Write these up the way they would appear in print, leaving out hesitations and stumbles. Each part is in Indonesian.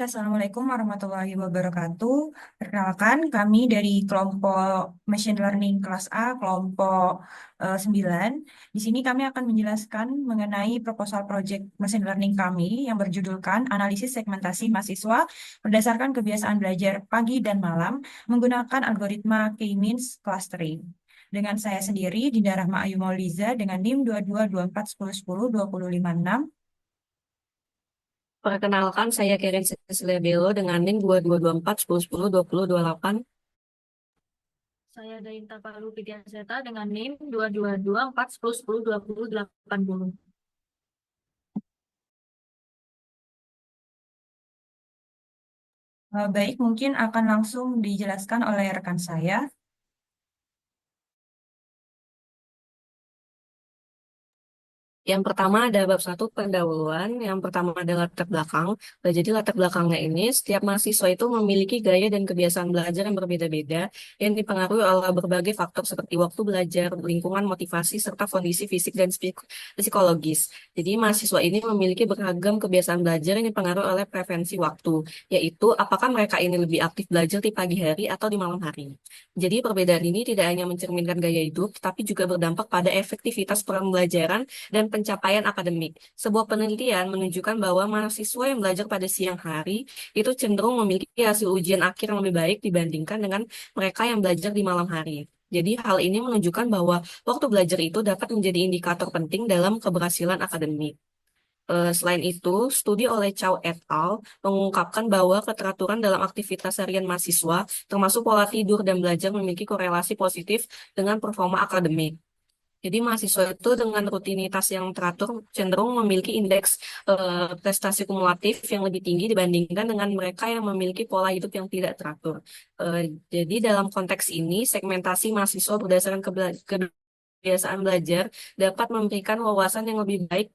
Assalamualaikum warahmatullahi wabarakatuh. Perkenalkan, kami dari kelompok Machine Learning kelas A, kelompok 9. Di sini kami akan menjelaskan mengenai proposal project Machine Learning kami yang berjudulkan Analisis Segmentasi Mahasiswa berdasarkan kebiasaan belajar pagi dan malam menggunakan algoritma K-means clustering. Dengan saya sendiri, Dinda Rahma Ayu Mauliza dengan NIM 222410102056. Perkenalkan, saya Karen Cecilia Bello dengan NIM 222410102028. Saya Dainta Palu Pidiaseta dengan NIM 2224101102080. Baik, mungkin akan langsung dijelaskan oleh rekan saya. Yang pertama ada bab satu pendahuluan. Yang pertama adalah latar belakang. Jadi latar belakangnya ini setiap mahasiswa itu memiliki gaya dan kebiasaan belajar yang berbeda-beda yang dipengaruhi oleh berbagai faktor seperti waktu belajar, lingkungan, motivasi, serta kondisi fisik dan psikologis. Jadi mahasiswa ini memiliki beragam kebiasaan belajar yang dipengaruhi oleh preferensi waktu, yaitu apakah mereka ini lebih aktif belajar di pagi hari atau di malam hari. Jadi perbedaan ini tidak hanya mencerminkan gaya hidup, tapi juga berdampak pada efektivitas pembelajaran dan pencapaian akademik. Sebuah penelitian menunjukkan bahwa mahasiswa yang belajar pada siang hari itu cenderung memiliki hasil ujian akhir yang lebih baik dibandingkan dengan mereka yang belajar di malam hari. Jadi hal ini menunjukkan bahwa waktu belajar itu dapat menjadi indikator penting dalam keberhasilan akademik. Selain itu, studi oleh Chow et al. Mengungkapkan bahwa keteraturan dalam aktivitas harian mahasiswa, termasuk pola tidur dan belajar, memiliki korelasi positif dengan performa akademik. Jadi mahasiswa itu dengan rutinitas yang teratur cenderung memiliki indeks prestasi kumulatif yang lebih tinggi dibandingkan dengan mereka yang memiliki pola hidup yang tidak teratur. Jadi dalam konteks ini, segmentasi mahasiswa berdasarkan kebiasaan belajar dapat memberikan wawasan yang lebih baik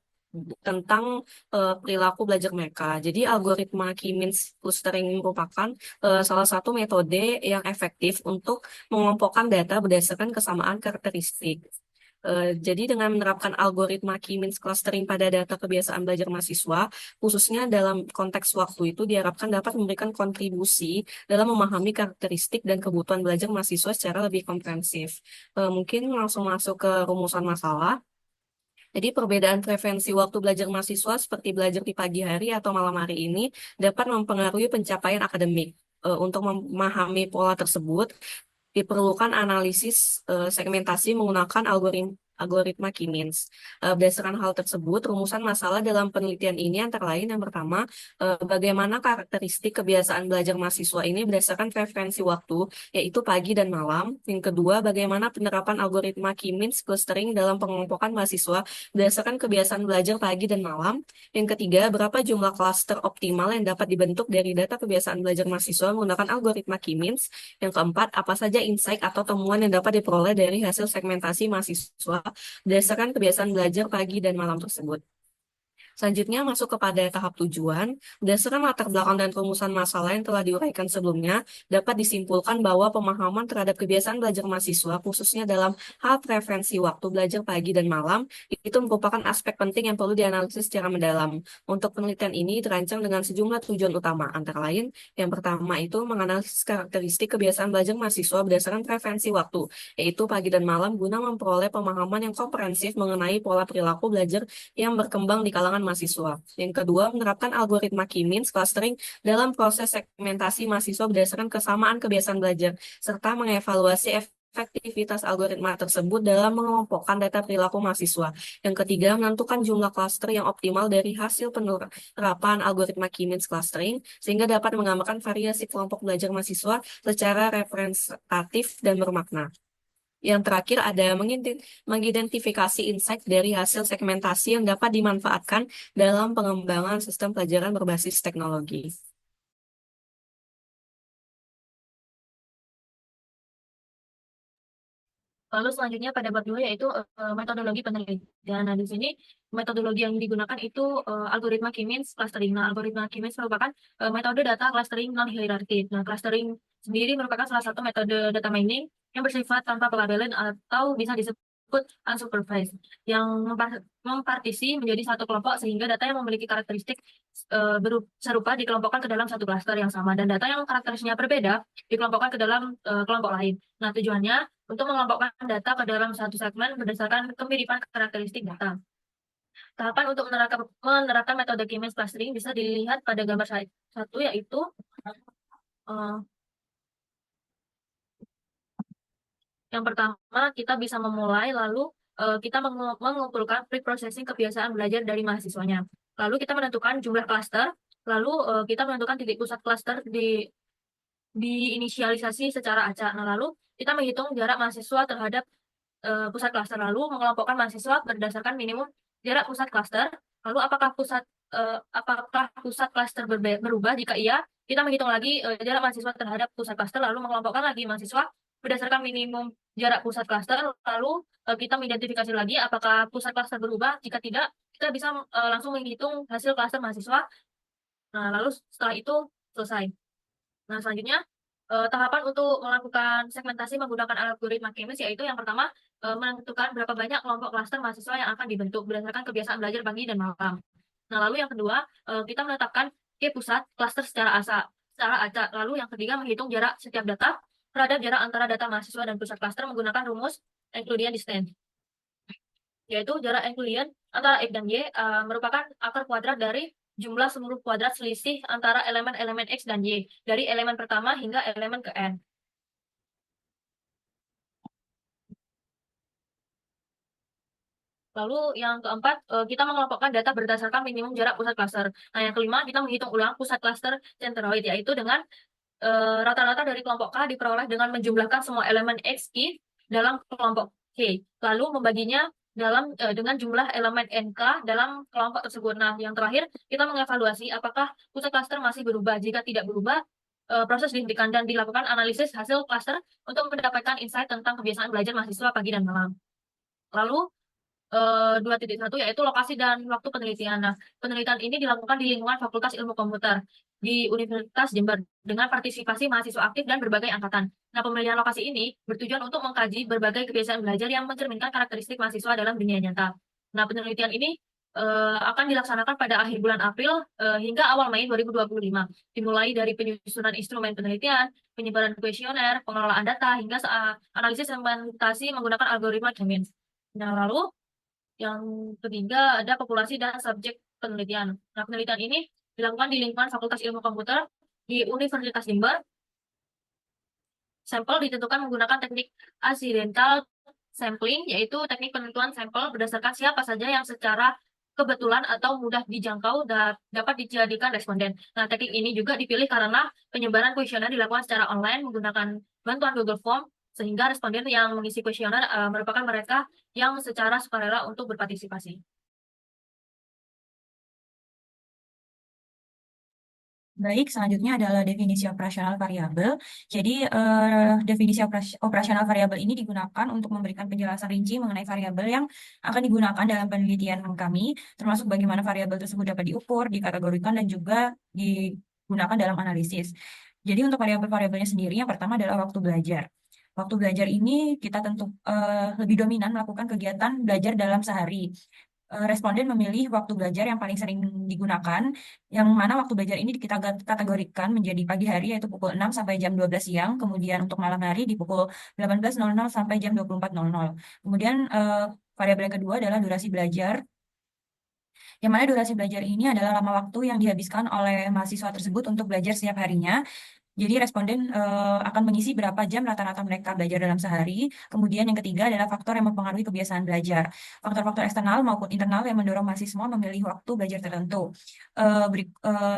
tentang perilaku belajar mereka. Jadi algoritma K-means clustering merupakan salah satu metode yang efektif untuk mengelompokkan data berdasarkan kesamaan karakteristik. Jadi dengan menerapkan algoritma K-means clustering pada data kebiasaan belajar mahasiswa, khususnya dalam konteks waktu itu diharapkan dapat memberikan kontribusi dalam memahami karakteristik dan kebutuhan belajar mahasiswa secara lebih komprehensif. Mungkin langsung masuk ke rumusan masalah. Jadi perbedaan preferensi waktu belajar mahasiswa seperti belajar di pagi hari atau malam hari ini dapat mempengaruhi pencapaian akademik. Untuk memahami pola tersebut, diperlukan analisis segmentasi menggunakan algoritma K-means. Berdasarkan hal tersebut, rumusan masalah dalam penelitian ini antara lain yang pertama, bagaimana karakteristik kebiasaan belajar mahasiswa ini berdasarkan preferensi waktu, yaitu pagi dan malam. Yang kedua, bagaimana penerapan algoritma K-means clustering dalam pengelompokan mahasiswa berdasarkan kebiasaan belajar pagi dan malam. Yang ketiga, berapa jumlah klaster optimal yang dapat dibentuk dari data kebiasaan belajar mahasiswa menggunakan algoritma K-means. Yang keempat, apa saja insight atau temuan yang dapat diperoleh dari hasil segmentasi mahasiswa berdasarkan kebiasaan belajar pagi dan malam tersebut. Selanjutnya masuk kepada tahap tujuan. Berdasarkan latar belakang dan rumusan masalah yang telah diuraikan sebelumnya, dapat disimpulkan bahwa pemahaman terhadap kebiasaan belajar mahasiswa, khususnya dalam hal preferensi waktu belajar pagi dan malam, itu merupakan aspek penting yang perlu dianalisis secara mendalam. Untuk penelitian ini terancang dengan sejumlah tujuan utama, antara lain, yang pertama itu menganalisis karakteristik kebiasaan belajar mahasiswa berdasarkan preferensi waktu, yaitu pagi dan malam, guna memperoleh pemahaman yang komprehensif mengenai pola perilaku belajar yang berkembang di kalangan mahasiswa. Yang kedua, menerapkan algoritma K-means clustering dalam proses segmentasi mahasiswa berdasarkan kesamaan kebiasaan belajar, serta mengevaluasi efektivitas algoritma tersebut dalam mengelompokkan data perilaku mahasiswa. Yang ketiga, menentukan jumlah klaster yang optimal dari hasil penerapan algoritma K-means clustering, sehingga dapat menggambarkan variasi kelompok belajar mahasiswa secara representatif dan bermakna. Yang terakhir ada mengidentifikasi insight dari hasil segmentasi yang dapat dimanfaatkan dalam pengembangan sistem pelajaran berbasis teknologi. Lalu selanjutnya pada bab 2 yaitu metodologi penelitian. Nah, di sini metodologi yang digunakan itu algoritma K-means clustering. Nah, algoritma K-means merupakan metode data clustering non hierarkis. Nah, clustering sendiri merupakan salah satu metode data mining yang bersifat tanpa pelabelan atau bisa disebut disebut unsupervised, yang mempartisi menjadi satu kelompok sehingga data yang memiliki karakteristik serupa dikelompokkan ke dalam satu klaster yang sama, dan data yang karakteristiknya berbeda dikelompokkan ke dalam kelompok lain. Nah, tujuannya untuk mengelompokkan data ke dalam satu segmen berdasarkan kemiripan karakteristik data. Tahapan untuk menerapkan metode K-means clustering bisa dilihat pada gambar satu, yaitu eh, yang pertama kita bisa memulai, lalu kita mengumpulkan pre-processing kebiasaan belajar dari mahasiswanya. Lalu kita menentukan jumlah klaster, lalu kita menentukan titik pusat klaster diinisialisasi secara acak. Nah, lalu kita menghitung jarak mahasiswa terhadap pusat klaster, lalu mengelompokkan mahasiswa berdasarkan minimum jarak pusat klaster. Lalu apakah pusat klaster berubah? Jika iya, kita menghitung lagi jarak mahasiswa terhadap pusat klaster, lalu mengelompokkan lagi mahasiswa berdasarkan minimum jarak pusat klaster. Lalu kita mengidentifikasi lagi apakah pusat klaster berubah. Jika tidak, kita bisa langsung menghitung hasil klaster mahasiswa. Nah, lalu setelah itu selesai. Nah, selanjutnya tahapan untuk melakukan segmentasi menggunakan algoritma K-means, yaitu yang pertama menentukan berapa banyak kelompok klaster mahasiswa yang akan dibentuk berdasarkan kebiasaan belajar pagi dan malam. Nah, lalu yang kedua kita menetapkan K pusat klaster secara acak. Lalu yang ketiga menghitung jarak setiap data terhadap jarak antara data mahasiswa dan pusat klaster menggunakan rumus Euclidean distance, yaitu jarak Euclidean antara X dan Y merupakan akar kuadrat dari jumlah seluruh kuadrat selisih antara elemen-elemen X dan Y, dari elemen pertama hingga elemen ke N. Lalu yang keempat, kita mengelompokkan data berdasarkan minimum jarak pusat klaster. Nah, yang kelima, kita menghitung ulang pusat klaster centroid, yaitu dengan rata-rata dari kelompok K diperoleh dengan menjumlahkan semua elemen XI dalam kelompok K, lalu membaginya dengan jumlah elemen NK dalam kelompok tersebut. Nah, yang terakhir, kita mengevaluasi apakah pusat klaster masih berubah. Jika tidak berubah, proses dihentikan dan dilakukan analisis hasil klaster untuk mendapatkan insight tentang kebiasaan belajar mahasiswa pagi dan malam. Lalu 2.1, yaitu lokasi dan waktu penelitian. Nah, penelitian ini dilakukan di lingkungan Fakultas Ilmu Komputer di Universitas Jember dengan partisipasi mahasiswa aktif dan berbagai angkatan. Nah, pemilihan lokasi ini bertujuan untuk mengkaji berbagai kebiasaan belajar yang mencerminkan karakteristik mahasiswa dalam dunia nyata. Nah, penelitian ini akan dilaksanakan pada akhir bulan April hingga awal Mei 2025, dimulai dari penyusunan instrumen penelitian, penyebaran kuesioner, pengelolaan data, hingga analisis segmentasi menggunakan algoritma K-means. Nah, lalu yang ketiga ada populasi dan subjek penelitian. Nah, penelitian ini dilakukan di lingkungan Fakultas Ilmu Komputer di Universitas Jember. Sampel ditentukan menggunakan teknik accidental sampling, yaitu teknik penentuan sampel berdasarkan siapa saja yang secara kebetulan atau mudah dijangkau dapat dijadikan responden. Nah, teknik ini juga dipilih karena penyebaran kuesioner dilakukan secara online menggunakan bantuan Google Form, sehingga responden yang mengisi kuesioner merupakan mereka yang secara sukarela untuk berpartisipasi. Baik, selanjutnya adalah definisi operasional variabel. Jadi, definisi operasional variabel ini digunakan untuk memberikan penjelasan rinci mengenai variabel yang akan digunakan dalam penelitian kami, termasuk bagaimana variabel tersebut dapat diukur, dikategorikan, dan juga digunakan dalam analisis. Jadi, untuk variabel-variabelnya sendiri, yang pertama adalah waktu belajar. Waktu belajar ini kita tentu lebih dominan melakukan kegiatan belajar dalam sehari. Responden memilih waktu belajar yang paling sering digunakan, yang mana waktu belajar ini kita kategorikan menjadi pagi hari, yaitu pukul 6 sampai jam 12 siang, kemudian untuk malam hari di pukul 18.00 sampai jam 24.00. Kemudian variabel yang kedua adalah durasi belajar, yang mana durasi belajar ini adalah lama waktu yang dihabiskan oleh mahasiswa tersebut untuk belajar setiap harinya. Jadi responden akan mengisi berapa jam rata-rata mereka belajar dalam sehari. Kemudian yang ketiga adalah faktor yang mempengaruhi kebiasaan belajar. Faktor-faktor eksternal maupun internal yang mendorong mahasiswa memilih waktu belajar tertentu.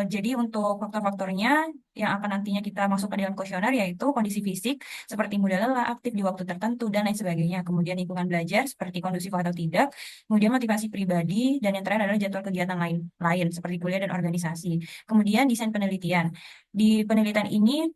Jadi untuk faktor-faktornya yang akan nantinya kita masukkan dalam kuesioner, yaitu kondisi fisik seperti mudah lelah, aktif di waktu tertentu, dan lain sebagainya. Kemudian lingkungan belajar seperti kondusif atau tidak. Kemudian motivasi pribadi, dan yang terakhir adalah jadwal kegiatan lain seperti kuliah dan organisasi. Kemudian desain penelitian. Di penelitian ini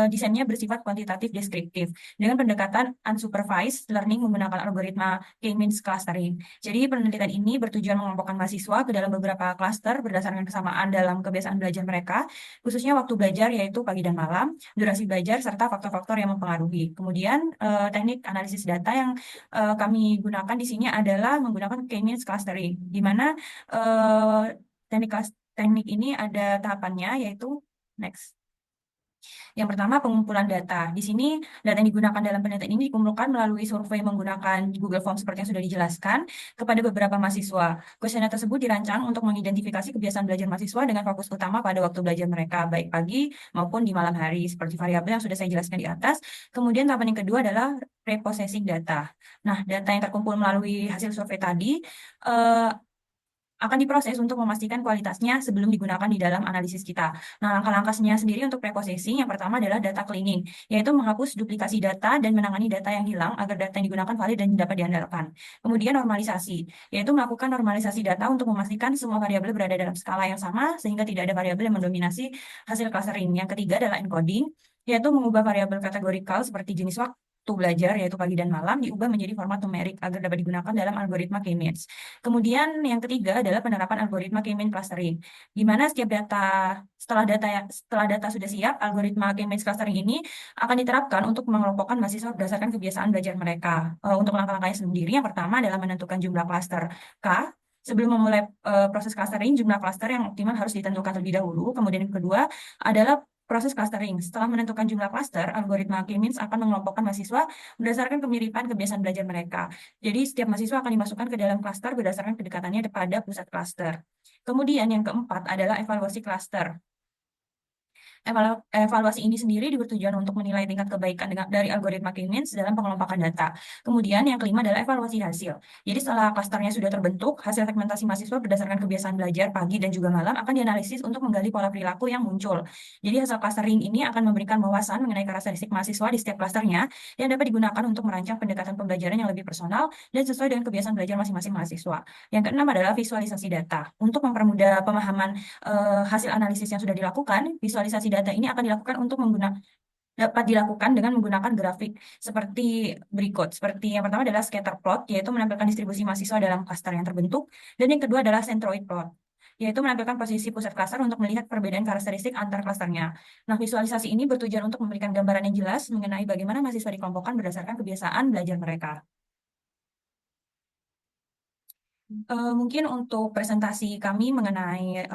desainnya bersifat kuantitatif deskriptif dengan pendekatan unsupervised learning menggunakan algoritma K-means clustering. Jadi penelitian ini bertujuan mengelompokkan mahasiswa ke dalam beberapa klaster berdasarkan kesamaan dalam kebiasaan belajar mereka, khususnya waktu belajar yaitu pagi dan malam, durasi belajar serta faktor-faktor yang mempengaruhi. Kemudian teknik analisis data yang kami gunakan di sini adalah menggunakan K-means clustering, di mana teknik teknik ini ada tahapannya yaitu next. Yang pertama, pengumpulan data. Di sini, data yang digunakan dalam penelitian ini dikumpulkan melalui survei menggunakan Google Form seperti yang sudah dijelaskan kepada beberapa mahasiswa. Kuesioner tersebut dirancang untuk mengidentifikasi kebiasaan belajar mahasiswa dengan fokus utama pada waktu belajar mereka, baik pagi maupun di malam hari, seperti variabel yang sudah saya jelaskan di atas. Kemudian, tahapan yang kedua adalah reprocessing data. Nah, data yang terkumpul melalui hasil survei tadi eh, akan diproses untuk memastikan kualitasnya sebelum digunakan di dalam analisis kita. Nah, langkah-langkahnya sendiri untuk preprocessing yang pertama adalah data cleaning, yaitu menghapus duplikasi data dan menangani data yang hilang agar data yang digunakan valid dan dapat diandalkan. Kemudian normalisasi, yaitu melakukan normalisasi data untuk memastikan semua variabel berada dalam skala yang sama sehingga tidak ada variabel yang mendominasi hasil clustering. Yang ketiga adalah encoding, yaitu mengubah variabel kategorikal seperti jenis waktu belajar, yaitu pagi dan malam, diubah menjadi format numerik agar dapat digunakan dalam algoritma K-means. Kemudian yang ketiga adalah penerapan algoritma K-means clustering, di mana setiap setelah data sudah siap, algoritma K-means clustering ini akan diterapkan untuk mengelompokkan mahasiswa berdasarkan kebiasaan belajar mereka. Untuk langkah-langkahnya sendiri, yang pertama adalah menentukan jumlah klaster K. Sebelum memulai proses clustering, jumlah klaster yang optimal harus ditentukan terlebih dahulu. Kemudian yang kedua adalah proses clustering. Setelah menentukan jumlah klaster, algoritma K-means akan mengelompokkan mahasiswa berdasarkan kemiripan kebiasaan belajar mereka. Jadi setiap mahasiswa akan dimasukkan ke dalam klaster berdasarkan kedekatannya pada pusat klaster. Kemudian yang keempat adalah evaluasi klaster. Evaluasi ini sendiri bertujuan untuk menilai tingkat kebaikan dari algoritma K-means dalam pengelompokan data. Kemudian yang kelima adalah evaluasi hasil. Jadi setelah klasternya sudah terbentuk, hasil segmentasi mahasiswa berdasarkan kebiasaan belajar pagi dan juga malam akan dianalisis untuk menggali pola perilaku yang muncul. Jadi hasil clustering ini akan memberikan wawasan mengenai karakteristik mahasiswa di setiap klasternya yang dapat digunakan untuk merancang pendekatan pembelajaran yang lebih personal dan sesuai dengan kebiasaan belajar masing-masing mahasiswa. Yang keenam adalah visualisasi data. Untuk mempermudah pemahaman hasil analisis yang sudah dilakukan, visualisasi data ini akan dilakukan dapat dilakukan dengan menggunakan grafik seperti berikut. Seperti yang pertama adalah scatter plot, yaitu menampilkan distribusi mahasiswa dalam klaster yang terbentuk. Dan yang kedua adalah centroid plot, yaitu menampilkan posisi pusat klaster untuk melihat perbedaan karakteristik antar klasternya. Nah, visualisasi ini bertujuan untuk memberikan gambaran yang jelas mengenai bagaimana mahasiswa dikelompokkan berdasarkan kebiasaan belajar mereka. Mungkin untuk presentasi kami mengenai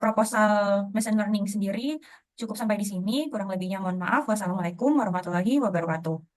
proposal machine learning sendiri cukup sampai di sini. Kurang lebihnya mohon maaf. Wassalamualaikum warahmatullahi wabarakatuh.